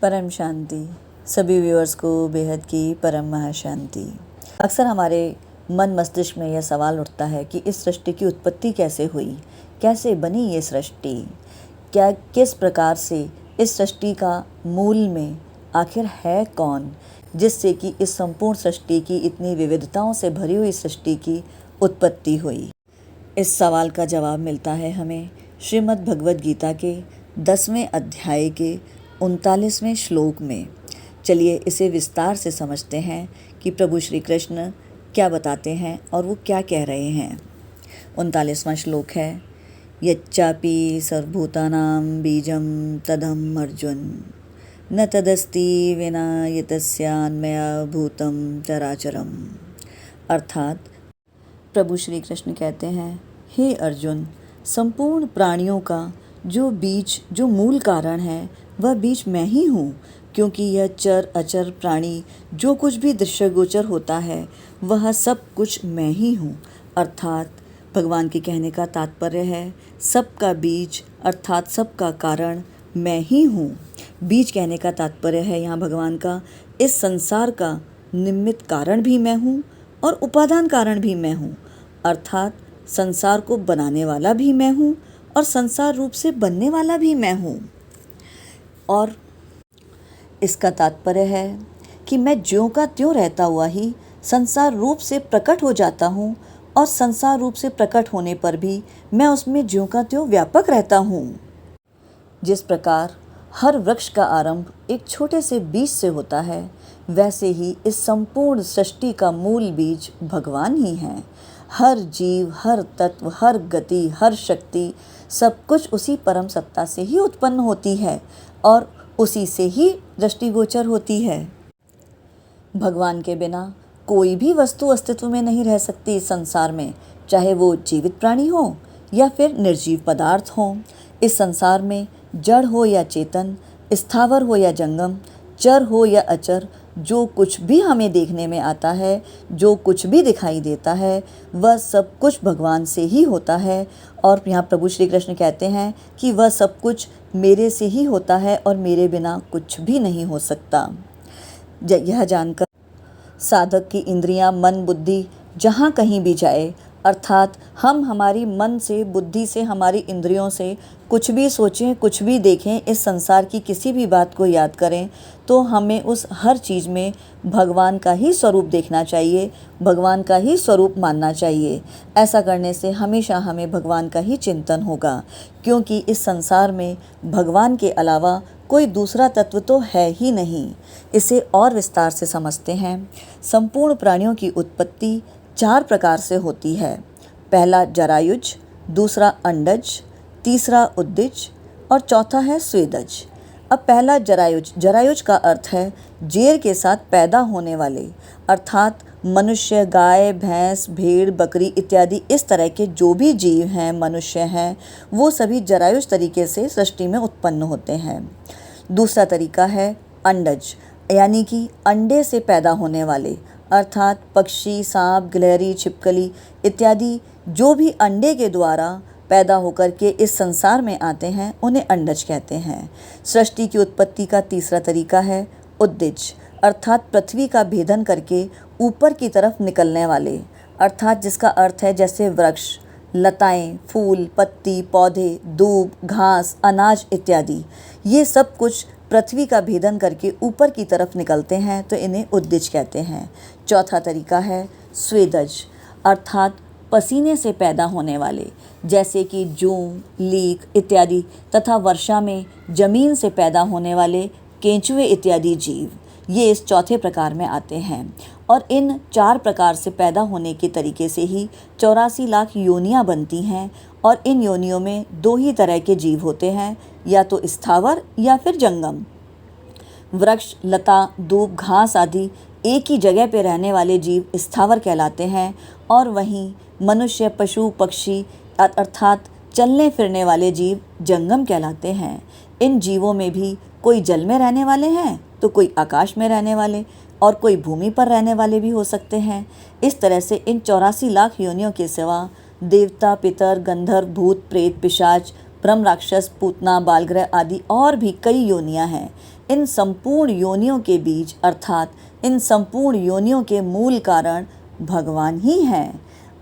परम शांति। सभी व्यूअर्स को बेहद की परम महाशांति। अक्सर हमारे मन मस्तिष्क में यह सवाल उठता है कि इस सृष्टि की उत्पत्ति कैसे हुई, कैसे बनी ये सृष्टि, क्या किस प्रकार से इस सृष्टि का मूल में आखिर है कौन, जिससे कि इस संपूर्ण सृष्टि की इतनी विविधताओं से भरी हुई सृष्टि की उत्पत्ति हुई। इस सवाल का जवाब मिलता है हमें श्रीमद् भगवद गीता के 10वें अध्याय के 39वें श्लोक में। चलिए इसे विस्तार से समझते हैं कि प्रभु श्री कृष्ण क्या बताते हैं और वो क्या कह रहे हैं। 39वां श्लोक है, यच्चापि सर्वभूतानां बीजं तदहम् अर्जुन न तदस्ति विना यतस्यान्मया भूतं चराचरम्। अर्थात प्रभु श्री कृष्ण कहते हैं, हे अर्जुन, संपूर्ण प्राणियों का जो बीज, जो मूल कारण है, वह बीज मैं ही हूँ, क्योंकि यह चर अचर प्राणी जो कुछ भी दृश्यगोचर होता है वह सब कुछ मैं ही हूँ। अर्थात भगवान के कहने का तात्पर्य है, सबका बीज अर्थात सबका कारण मैं ही हूँ। बीज कहने का तात्पर्य है यहाँ भगवान का, इस संसार का निमित्त कारण भी मैं हूँ और उपादान कारण भी मैं हूँ। अर्थात संसार को बनाने वाला भी मैं हूँ और संसार रूप से बनने वाला भी मैं हूँ। और इसका तात्पर्य है कि मैं ज्यों का त्यों रहता हुआ ही संसार रूप से प्रकट हो जाता हूँ और संसार रूप से प्रकट होने पर भी मैं उसमें ज्यों का त्यों व्यापक रहता हूँ। जिस प्रकार हर वृक्ष का आरंभ एक छोटे से बीज से होता है, वैसे ही इस संपूर्ण सृष्टि का मूल बीज भगवान ही हैं। हर जीव, हर तत्व, हर गति, हर शक्ति, सब कुछ उसी परम सत्ता से ही उत्पन्न होती है और उसी से ही दृष्टिगोचर होती है। भगवान के बिना कोई भी वस्तु अस्तित्व में नहीं रह सकती इस संसार में, चाहे वो जीवित प्राणी हो या फिर निर्जीव पदार्थ हो। इस संसार में जड़ हो या चेतन, स्थावर हो या जंगम, चर हो या अचर, जो कुछ भी हमें देखने में आता है, जो कुछ भी दिखाई देता है, वह सब कुछ भगवान से ही होता है। और यहाँ प्रभु श्री कृष्ण कहते हैं कि वह सब कुछ मेरे से ही होता है और मेरे बिना कुछ भी नहीं हो सकता। यह जानकर साधक की इंद्रियां, मन, बुद्धि जहाँ कहीं भी जाए, अर्थात हम हमारी मन से, बुद्धि से, हमारी इंद्रियों से कुछ भी सोचें, कुछ भी देखें, इस संसार की किसी भी बात को याद करें, तो हमें उस हर चीज़ में भगवान का ही स्वरूप देखना चाहिए, भगवान का ही स्वरूप मानना चाहिए। ऐसा करने से हमेशा हमें भगवान का ही चिंतन होगा, क्योंकि इस संसार में भगवान के अलावा कोई दूसरा तत्व तो है ही नहीं। इसे और विस्तार से समझते हैं। संपूर्ण प्राणियों की उत्पत्ति 4 प्रकार से होती है। पहला जरायुज, दूसरा अंडज, तीसरा उद्दिज और चौथा है स्वेदज। अब पहला जरायुज। जरायुज का अर्थ है जेर के साथ पैदा होने वाले, अर्थात मनुष्य, गाय, भैंस, भेड़, बकरी इत्यादि इस तरह के जो भी जीव हैं, मनुष्य हैं, वो सभी जरायुज तरीके से सृष्टि में उत्पन्न होते हैं। दूसरा तरीका है अंडज, यानी कि अंडे से पैदा होने वाले, अर्थात पक्षी, सांप, गिलहरी, छिपकली इत्यादि जो भी अंडे के द्वारा पैदा होकर के इस संसार में आते हैं, उन्हें अंडज कहते हैं। सृष्टि की उत्पत्ति का तीसरा तरीका है उद्दिज, अर्थात पृथ्वी का भेदन करके ऊपर की तरफ निकलने वाले, अर्थात जिसका अर्थ है जैसे वृक्ष, लताएं, फूल, पत्ती, पौधे, दूब, घास, अनाज इत्यादि, ये सब कुछ पृथ्वी का भेदन करके ऊपर की तरफ निकलते हैं, तो इन्हें उद्दिज कहते हैं। चौथा तरीका है स्वेदज, अर्थात पसीने से पैदा होने वाले, जैसे कि जूं, लीक इत्यादि, तथा वर्षा में जमीन से पैदा होने वाले केंचुए इत्यादि जीव, ये इस चौथे प्रकार में आते हैं। और इन 4 प्रकार से पैदा होने के तरीके से ही 84 लाख योनियां बनती हैं। और इन योनियों में 2 ही तरह के जीव होते हैं, या तो स्थावर या फिर जंगम। वृक्ष, लता, दूब, घास आदि एक ही जगह पर रहने वाले जीव स्थावर कहलाते हैं, और वहीं मनुष्य, पशु, पक्षी अर्थात चलने फिरने वाले जीव जंगम कहलाते हैं। इन जीवों में भी कोई जल में रहने वाले हैं, तो कोई आकाश में रहने वाले, और कोई भूमि पर रहने वाले भी हो सकते हैं। इस तरह से इन 84 लाख योनियों के सिवा देवता, पितर, गंधर्व, भूत, प्रेत, पिशाच, ब्रह्म, राक्षस, पूतना, बालग्रह आदि और भी कई योनियां हैं। इन संपूर्ण योनियों के बीज अर्थात इन संपूर्ण योनियों के मूल कारण भगवान ही हैं।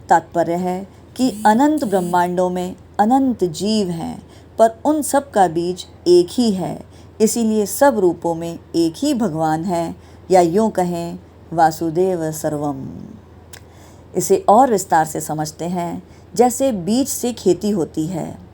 तात्पर्य है कि अनंत ब्रह्मांडों में अनंत जीव हैं, पर उन सब का बीज एक ही है। इसीलिए सब रूपों में एक ही भगवान है, या यूँ कहें वासुदेव सर्वम। इसे और विस्तार से समझते हैं। जैसे बीज से खेती होती है,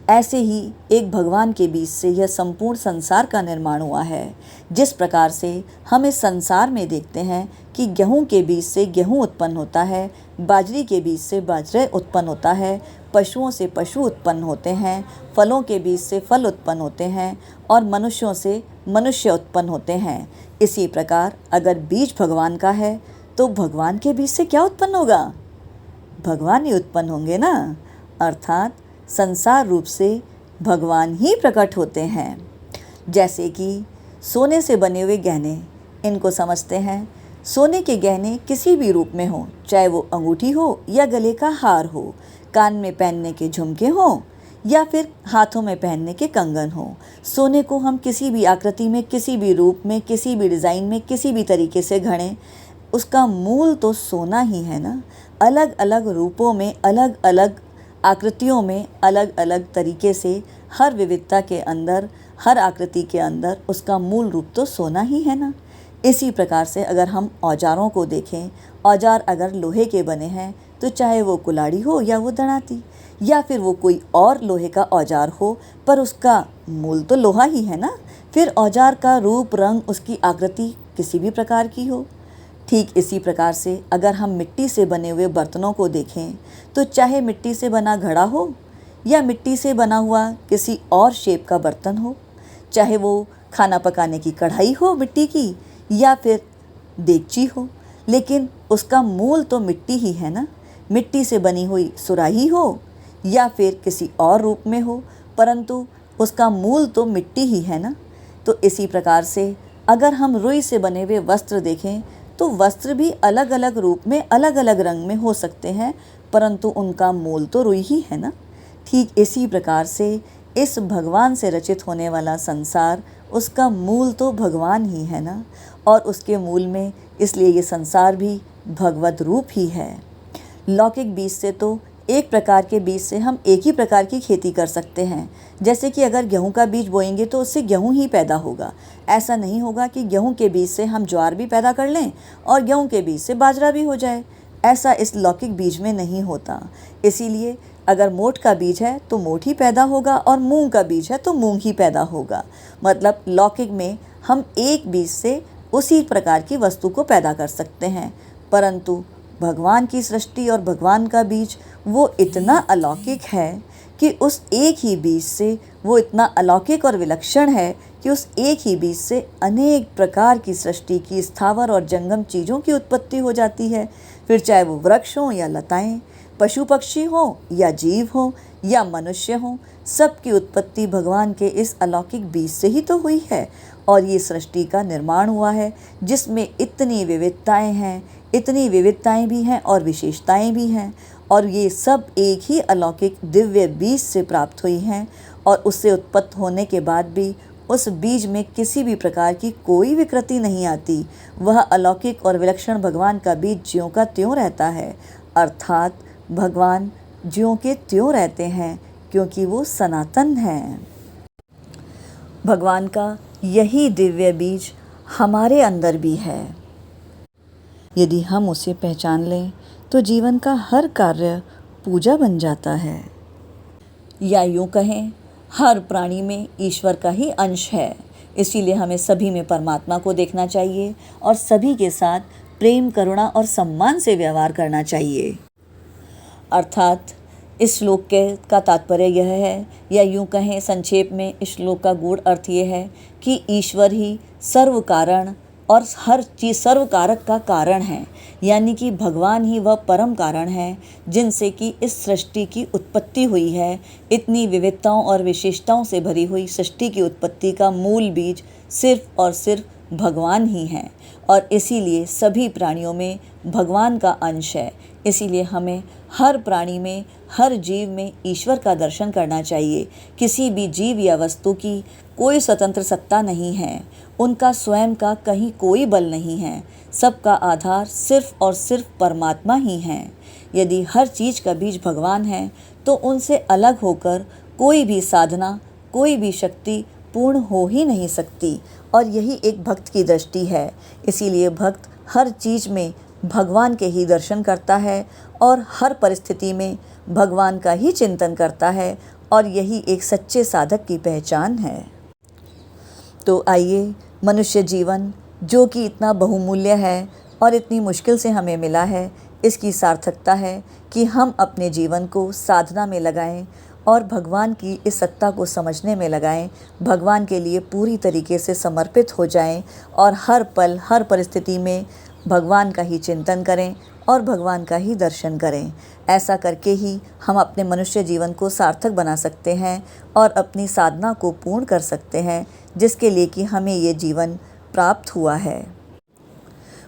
ऐसे ही एक भगवान के बीज से यह संपूर्ण संसार का निर्माण हुआ है। जिस प्रकार से हम इस संसार में देखते हैं कि गेहूं के बीज से गेहूं उत्पन्न होता है, बाजरी के बीज से बाजरा उत्पन्न होता है, पशुओं से पशु उत्पन्न होते हैं, फलों के बीज से फल उत्पन्न होते हैं और मनुष्यों से मनुष्य उत्पन्न होते हैं। इसी प्रकार अगर बीज भगवान का है तो भगवान के बीज से क्या उत्पन्न होगा? भगवान ही उत्पन्न होंगे ना। अर्थात संसार रूप से भगवान ही प्रकट होते हैं। जैसे कि सोने से बने हुए गहने, इनको समझते हैं। सोने के गहने किसी भी रूप में हो, चाहे वो अंगूठी हो या गले का हार हो, कान में पहनने के झुमके हों या फिर हाथों में पहनने के कंगन हो। सोने को हम किसी भी आकृति में, किसी भी रूप में, किसी भी डिज़ाइन में, किसी भी तरीके से घड़ें, उसका मूल तो सोना ही है ना। अलग अलग रूपों में, अलग अलग आकृतियों में, अलग अलग तरीके से, हर विविधता के अंदर, हर आकृति के अंदर उसका मूल रूप तो सोना ही है ना। इसी प्रकार से अगर हम औजारों को देखें, औजार अगर लोहे के बने हैं तो चाहे वो कुल्हाड़ी हो या वो दरांती या फिर वो कोई और लोहे का औजार हो, पर उसका मूल तो लोहा ही है ना। फिर औजार का रूप, रंग, उसकी आकृति किसी भी प्रकार की हो। ठीक इसी प्रकार से अगर हम मिट्टी से बने हुए बर्तनों को देखें तो चाहे मिट्टी से बना घड़ा हो या मिट्टी से बना हुआ किसी और शेप का बर्तन हो, चाहे वो खाना पकाने की कढ़ाई हो मिट्टी की या फिर देगची हो, लेकिन उसका मूल तो मिट्टी ही है ना। मिट्टी से बनी हुई सुराही हो या फिर किसी और रूप में हो, परंतु उसका मूल तो मिट्टी ही है ना। तो इसी प्रकार से अगर हम रुई से बने हुए वस्त्र देखें तो वस्त्र भी अलग अलग रूप में, अलग अलग रंग में हो सकते हैं, परंतु उनका मूल तो रुई ही है ना। ठीक इसी प्रकार से इस भगवान से रचित होने वाला संसार, उसका मूल तो भगवान ही है ना, और उसके मूल में इसलिए ये संसार भी भगवत रूप ही है। लौकिक बीज से तो एक प्रकार के बीज से हम एक ही प्रकार की खेती कर सकते हैं। जैसे कि अगर गेहूं का बीज बोएंगे तो उससे गेहूं ही पैदा होगा। ऐसा नहीं होगा कि गेहूं के बीज से हम ज्वार भी पैदा कर लें और गेहूं के बीज से बाजरा भी हो जाए। ऐसा इस लौकिक बीज में नहीं होता। इसीलिए अगर मोठ का बीज है तो मोठ ही पैदा होगा और मूंग का बीज है तो मूंग ही पैदा होगा। मतलब लौकिक में हम एक बीज से उसी प्रकार की वस्तु को पैदा कर सकते हैं, परंतु भगवान की सृष्टि और भगवान का बीज वो इतना अलौकिक है कि उस एक ही बीज से वो इतना अलौकिक और विलक्षण है कि उस एक ही बीज से अनेक प्रकार की सृष्टि की, स्थावर और जंगम चीज़ों की उत्पत्ति हो जाती है। फिर चाहे वो वृक्ष हों या लताएं, पशु पक्षी हों या जीव हों या मनुष्य हों, सब की उत्पत्ति भगवान के इस अलौकिक बीज से ही तो हुई है। और ये सृष्टि का निर्माण हुआ है जिसमें इतनी विविधताएं हैं, इतनी विविधताएं भी हैं और विशेषताएं भी हैं, और ये सब एक ही अलौकिक दिव्य बीज से प्राप्त हुई हैं। और उससे उत्पन्न होने के बाद भी उस बीज में किसी भी प्रकार की कोई विकृति नहीं आती। वह अलौकिक और विलक्षण भगवान का बीज ज्यों का त्यों रहता है। अर्थात भगवान ज्यों के त्यों रहते हैं, क्योंकि वो सनातन हैं। भगवान का यही दिव्य बीज हमारे अंदर भी है। यदि हम उसे पहचान लें तो जीवन का हर कार्य पूजा बन जाता है। या यूँ कहें, हर प्राणी में ईश्वर का ही अंश है। इसीलिए हमें सभी में परमात्मा को देखना चाहिए और सभी के साथ प्रेम, करुणा और सम्मान से व्यवहार करना चाहिए। अर्थात इस श्लोक का तात्पर्य यह है, या यूँ कहें संक्षेप में इस श्लोक का गूढ़ अर्थ यह है कि ईश्वर ही सर्व कारण और हर चीज़ सर्व कारक का कारण है। यानी कि भगवान ही वह परम कारण है जिनसे कि इस सृष्टि की उत्पत्ति हुई है। इतनी विविधताओं और विशेषताओं से भरी हुई सृष्टि की उत्पत्ति का मूल बीज सिर्फ और सिर्फ भगवान ही हैं और इसीलिए सभी प्राणियों में भगवान का अंश है। इसीलिए हमें हर प्राणी में, हर जीव में ईश्वर का दर्शन करना चाहिए। किसी भी जीव या वस्तु की कोई स्वतंत्र सत्ता नहीं है, उनका स्वयं का कहीं कोई बल नहीं है। सबका आधार सिर्फ और सिर्फ परमात्मा ही है। यदि हर चीज़ का बीज भगवान है तो उनसे अलग होकर कोई भी साधना, कोई भी शक्ति पूर्ण हो ही नहीं सकती। और यही एक भक्त की दृष्टि है। इसीलिए भक्त हर चीज़ में भगवान के ही दर्शन करता है और हर परिस्थिति में भगवान का ही चिंतन करता है और यही एक सच्चे साधक की पहचान है। तो आइए, मनुष्य जीवन जो कि इतना बहुमूल्य है और इतनी मुश्किल से हमें मिला है, इसकी सार्थकता है कि हम अपने जीवन को साधना में लगाएं और भगवान की इस सत्ता को समझने में लगाएं, भगवान के लिए पूरी तरीके से समर्पित हो जाएं और हर पल, हर परिस्थिति में भगवान का ही चिंतन करें और भगवान का ही दर्शन करें। ऐसा करके ही हम अपने मनुष्य जीवन को सार्थक बना सकते हैं और अपनी साधना को पूर्ण कर सकते हैं, जिसके लिए कि हमें ये जीवन प्राप्त हुआ है।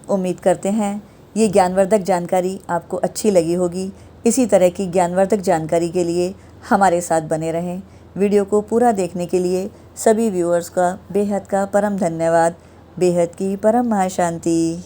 उम्मीद करते हैं ये ज्ञानवर्धक जानकारी आपको अच्छी लगी होगी। इसी तरह की ज्ञानवर्धक जानकारी के लिए हमारे साथ बने रहें। वीडियो को पूरा देखने के लिए सभी व्यूअर्स का बेहद का परम धन्यवाद। बेहद की परम महाशांति।